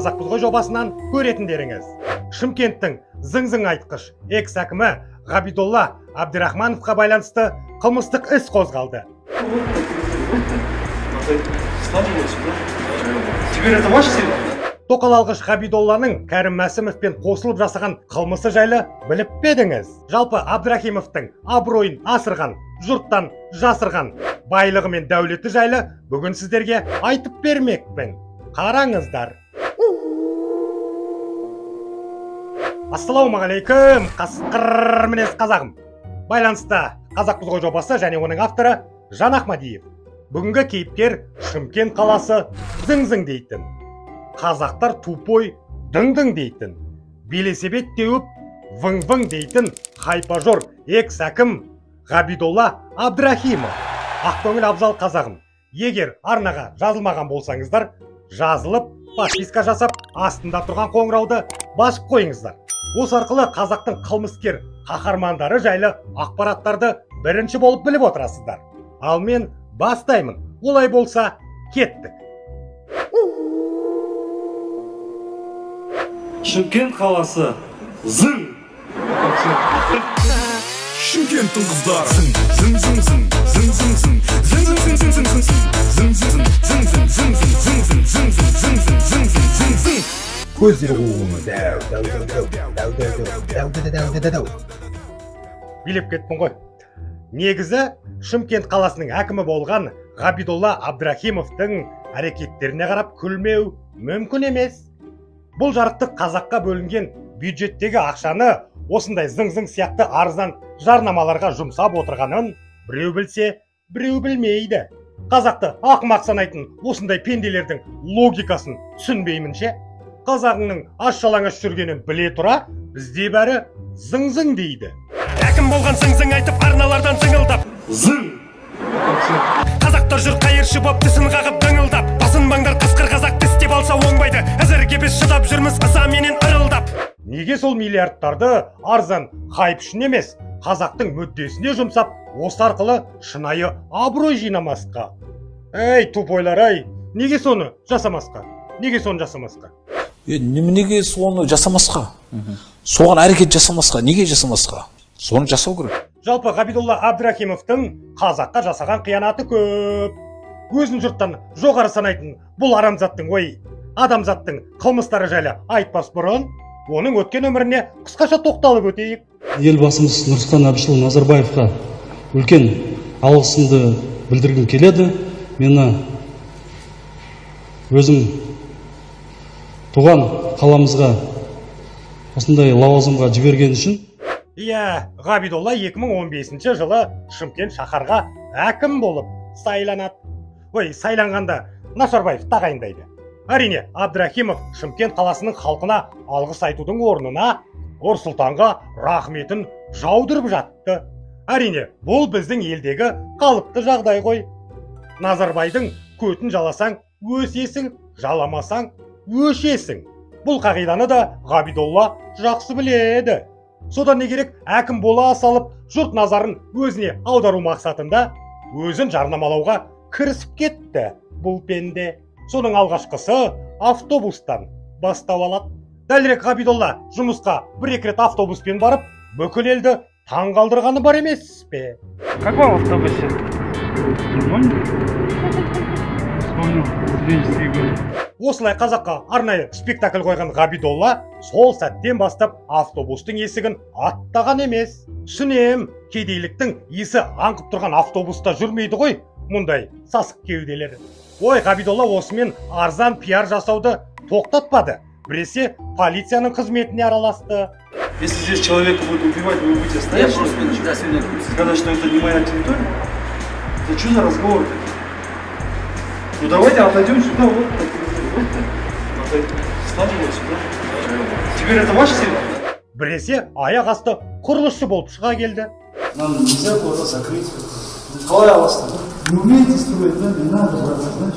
Қазақпыз ғой жобасынан көретіндеріңіз. Шымкенттің зың-зың айтқыш экс-әкімі Ғабидолла Абдрахмановқа байланысты қылмыстық іс қозғалды. Тоқал алғыш Ғабидолланың Кәрім Мәсімовпен қосылып жасаған қылмысы жайлы біліп педіңіз? Жалпы Абдрахимовтың абыройын асырған, жұрттан жасырған байлығы мен дәулеті жайлы бүгін сіздерге айтып бермекпін. Қараңыздар. Ассалаумағалейкум, қасқыр мінез қазағым. Байланыста Қазақпыз ғой жобасы және оның авторы Жан Ахмадиев. Бүгінгі кейіпкер Шымкент қаласы зың-зың дейтін. Қазақтар тупой дың-дың дейтін. Белесебет теуіп вың-вың дейтін хайпажор экс-әкім Ғабидолла Абдрахимов. Ақтөңіл абзал қазағым. Егер арнаға жазылмаған болсаңыздар, жазылып, подписка жасап, астында тұрған қоңырауды басып қойыңыздар. Осы арқылы қазақтың қылмыскер қаһармандары жайлы ақпараттарды бірінші болып біліп отырасыздар. Ал мен бастаймын. Олай болса, кеттік. Шымкент қаласы зың. Шымкенттің қыздары зың-зың-зың, зың-зың-зың, зың-зың-зың-зың-зың-зың, зың-зың-зың-зың-зың-зың, зың-зың-зың-зың-зың-зың-зың-зың. Көздері дәу. Билеп кеттім ғой. Негізі Шымкент қаласының әкімі болған Ғабидолла Абдрахимовтың әрекеттеріне қарап күлмеу мүмкін емес. Бұл жарықтық қазаққа бөлінген бюджеттегі ақшаны осындай зың-зың сияқты арзан жарнамаларға жұмсап отырғанын біреу білсе, біреу білмейді. Қазақты ақымақ санайтын осындай пенделердің логикасын түсінбеймін ше. Қазағыңның аш-жалаңаш жүргенін біле тұра, бізде бәрі зың-зың дейді. Әкім болған зың-зың айтып арналардан зыңылдап. Зың. Қазақтар жүр қайыршы боп тісін қағып дыңылдап. Басынбаңдар қасқыр қазақ тістеп алса оңбайды. Әзірге біз шыдап жүрміз ыза менен ырылдап. Неге сол миллиардтарды арзан хайп үшін емес, қазақтың мүддесіне жұмсап, осы арқылы шынайы абырой жинамасқа? Ей, тупойлар ай, неге соны жасамасқа? Неге соны жасамасқа? Неге соны жасамасқа? Соған әрекет жасамасқа, неге жасамасқа? Соны жасау керек. Жалпы Ғабидолла Абдрахимовтың қазаққа жасаған қиянаты көп. Өзін жұрттан жоғары санайтын бұл арамзаттың адамзаттың қылмыстары жайлы айтпас бұрын, оның өткен өміріне қысқаша тоқталып өтейік. Елбасымыз Нұрсұлтан Әбішұлы Назарбаевқа үлкен алғысымды білдіргім келеді. Мені өзім туған қаламызға осындай лауазымға жіберген үшін. Иә, Ғабидолла 2015 жылы Шымкент шаһарға әкім болып сайланады. Сайланғанда Нашарбаев тағайындайды. Әрине, Абдрахимов Шымкент қаласының халқына алғыс айтудың орнына Нұрсұлтанға рахметін жаудырып жатты. Әрине, бұл біздің елдегі қалыпты жағдай ғой. Назарбайдың көтін жаласаң, өсесің, жаламасаң, өшесің. Бұл қағиданы да Ғабидолла жақсы біледі. Содан не керек, әкім бола салып, жұрт назарын өзіне аудару мақсатында өзін жарнамалауға кірісіп кетті бұл пенде. Соның алғашқысы автобустан бастау алады. Дәлірек Ғабидолла жұмысқа бір-екі рет автобуспен барып, бүкіл елді таңғалдырғаны бар емес пе? Как вам в автобусе? Осылай қазаққа арнайы спектакль қойған Ғабидолла сол сәттен бастап автобустың есігін аттаған емес. Түсінем, кедейліктің есі аңқып тұрған автобуста жүрмейді ғой мұндай сасық кеуделер. Ғабидолла осымен арзан пиар жасауды тоқтатпады. Біресе полицияның қызметіне араласты. Если здесь человека будет убивать, вы будете стоять? Я просто сказать, что это не моя территория? Это что за разговор такие? Ну давайте отойдем сюда, вот. Встали вот сюда. Теперь это ваша территория? Біресе аяқ асты құрылысшы болып шыға келді. Нам нельзя куда-то закрыть. Қалай аласың? Не умеете строить, да? Не надо, браться, знаешь?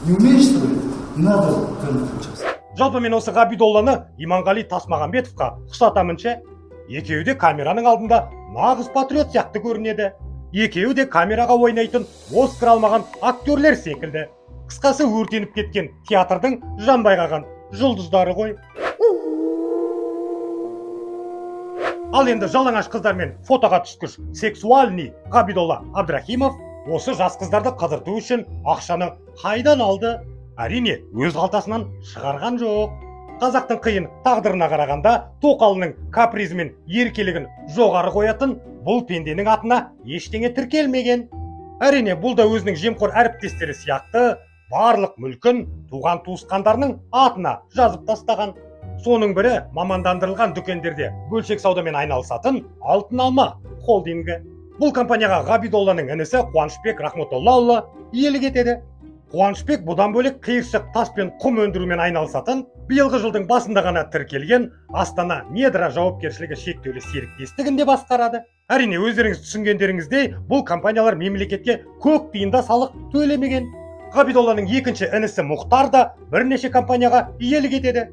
Не умеешь строить? Не надо участвовать. Жалпы мен осы Ғабидолланы Иманғали Тасмағамбетовқа ұқсатамын ше. Екеуі де камераның алдында нағыз патриот сияқты көрінеді. Екеуі де камераға ойнайтын Оскар алмаған актерлер секілді. Қысқасы өртеніп кеткен театрдың жанбай қалған жұлдыздары ғой. Ал енді жалаңаш қыздармен фотоға түскіш сексуальный Ғабидолла Абдрахимов осы жас қыздарды қыдырту үшін ақшаны қайдан алды? Әрине, өз қалтасынан шығарған жоқ. Қазақтың қиын тағдырына қарағанда тоқалының капризі мен еркелігін жоғары қоятын бұл пенденің атына ештеңе тіркелмеген. Әрине, бұл да өзінің жемқор әріптестері сияқты барлық мүлкін туған туысқандарының атына жазып тастаған. Соның бірі мамандандырылған дүкендерде бөлшек саудамен айналысатын Алтын Алма холдингі. Бұл компанияға Ғабидолланың інісі Қуанышбек Рахметоллаұлы иелік етеді. Қуанышбек бұдан бөлек қиыршық тас пен құм өндірумен айналысатын биылғы жылдың басында ғана тіркелген Астана Недра жауапкершілігі шектеулі серіктестігінде басқарады. Әрине, өздеріңіз түсінгендеріңіздей, бұл компаниялар мемлекетке көк тиында салық төлемеген. Ғабидолланың екінші інісі Мұхтар да бірнеше компанияға иелік етеді.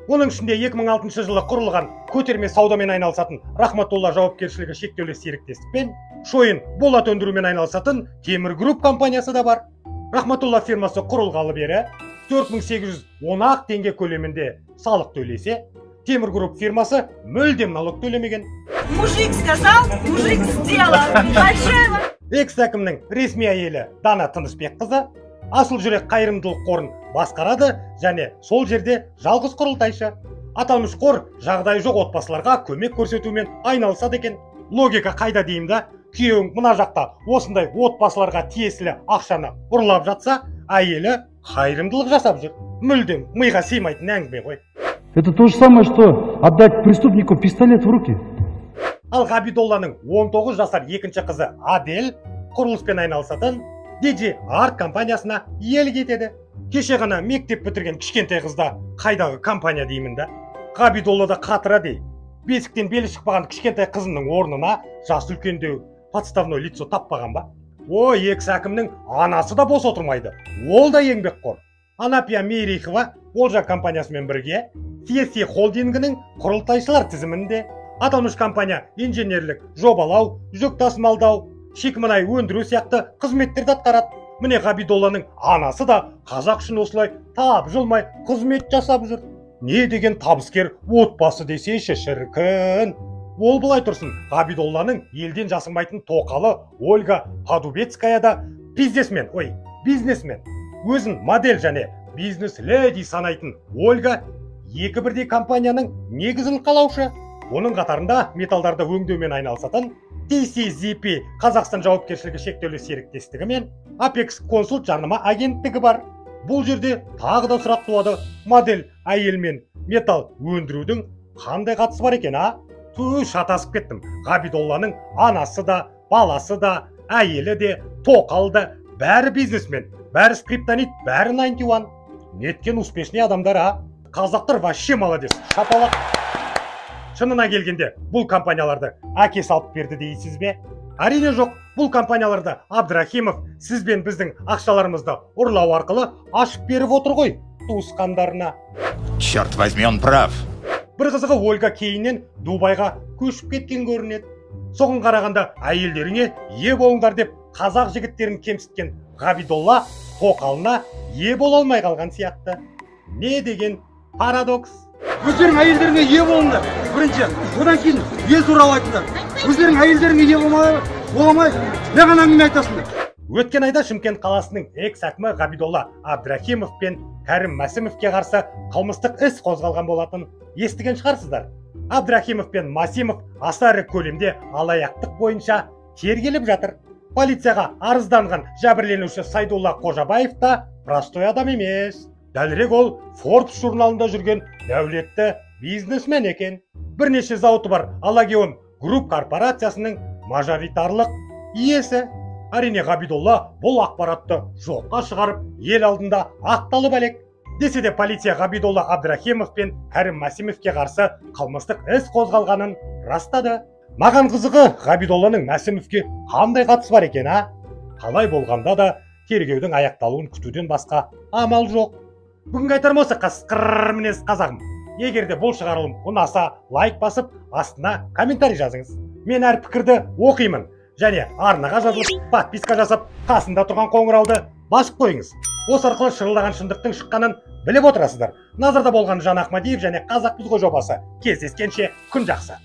Оның ішінде 2006 жылы құрылған көтерме саудамен айналысатын Рахматулла жауапкершілігі шектеулі серіктестікпен шойын болат өндірумен айналысатын Темір Групп компаниясы да бар. Рахматулла фирмасы құрылғалы бері 4810 теңге көлемінде салық төлесе, Темір Групп фирмасы мүлдем налог төлемеген. Мужик сказал, мужик сделал. Экс-әкімнің ресми әйелі Дана Тынышбекқызы Асыл жүрек қайырымдылық қорын басқарады және сол жерде жалғыз құрылтайшы. Аталмыш қор жағдайы жоқ отбасыларға көмек көрсетумен айналысады екен. Логика қайда деймді? Күйеуің мына жақта осындай отбасыларға тиесілі ақшаны ұрлап жатса, әйелі қайырымдылық жасап жүр. Мүлдем миға сыймайтын әңгіме ғой. Это то же самое, что отдать преступнику пистолет в руки. Ал Ғабидолланың 19 жасар екінші қызы Адель құрылыспен айналысатын DJ Art компаниясына иелік етеді. Кеше ғана мектеп бітірген кішкентай қызда қайдағы компания деймін да. Ғабидоллада қатыра дей. Бесіктен белі шықпаған кішкентай қызының орнына жас үлкендеу подставной лицо таппаған ба? Ой, экс-әкімнің анасы да бос отырмайды. Ол да еңбекқор. Анапия Мейрихова Олжа компаниясымен бірге TSE холдингінің құрылтайшылар тізімінде. Аталмыш компания инженерлік жобалау, жүк тасымалдау, шикімұнай өндіру сияқты қызметтерді атқарады. Міне Ғабидолланың анасы да қазақ үшін осылай тап жылмай қызмет жасап жүр. Не деген табыскер отбасы десейші шіркін. Ол былай тұрсын, Ғабидолланың елден жасырмайтын тоқалы Ольга Подубецкая да бизнесмен. Өзін модель және бизнес-леди санайтын Ольга екі бірдей компанияның негізін қалаушы. Оның қатарында металдарды өңдеумен айналысатын TCZP Қазақстан жауапкершілігі шектеулі серіктестігі мен Apex консульт жарнама агенттігі бар. Бұл жерде тағы да сұрақ туады, модель әйел мен металл өндірудің қандай қатысы бар екен, а? Шатасып кеттім. Ғабидолланың анасы да, баласы да, әйелі де, тоқалы да, бәрі бизнесмен, бәрі скриптонит, бәрі 91. Неткен успешный адамдар, а? Қазақтар вообще молодец, шапалақ. Шынына келгенде, бұл компанияларды әкесі алып берді дейсіз бе? Әрине жоқ, бұл компанияларды Абдрахимов сізбен біздің ақшаларымызды ұрлау арқылы ашып беріп отыр ғой туысқандарына. Черт возьми, он прав. Бір қызығы Ольга кейіннен Дубайға көшіп кеткен көрінеді. Соған қарағанда әйелдеріңе ие болыңдар деп қазақ жігіттерін кемсіткен Ғабидолла тоқалына ие бола алмай қалған сияқты. Не деген парадокс. Өздерің әйелдеріңе ие болыңдар. Бірінші, одан кейін ел туралы айтыңдар. Өздерің әйелдеріңе ие боламай, не ғана әңгіме айтасыңдар. Өткен айда Шымкент қаласының экс-әкімі Ғабидолла Абдрахимов пен Кәрім Мәсімовке қарсы қылмыстық іс қозғалған болатын. Естіген шығарсыздар. Абдрахимов пен Масимов аса ірі көлемде алаяқтық бойынша тергеліп жатыр. Полицияға арызданған жәбірленуші Сайдулла Қожабаев та простой адам емес. Дәлірек ол Forbes журналында жүрген дәулетті бизнесмен екен. Бірнеше зауыты бар Алагеон Групп корпорациясының мажоритарлық иесі. Әрине Ғабидолла бұл ақпаратты жоққа шығарып, ел алдында ақталып әлек. Десе де полиция Ғабидолла Абдрахимов пен Кәрім Мәсімовке қарсы қылмыстық іс қозғалғанын растады. Маған қызығы Ғабидолланың Мәсімовке қандай қатысы бар екен, а? Қалай болғанда да тергеудің аяқталуын күтуден басқа амал жоқ. Бүгінгі айтарым осы, қасқыр мінез қазағым. Егер де бұл шығарылым ұнаса, лайк басып, астына комментарий жазыңыз. Мен әр пікірді оқимын. Және арнаға жазылып, подписка жасап, қасында тұрған қоңырауды басып қойыңыз. Осы арқылы шырылдаған шындықтың шыққанын біліп отырасыздар. Назарда болған Жан Ахмадиев және Қазақбыз ғой жобасы. Кездескенше күн жақсы.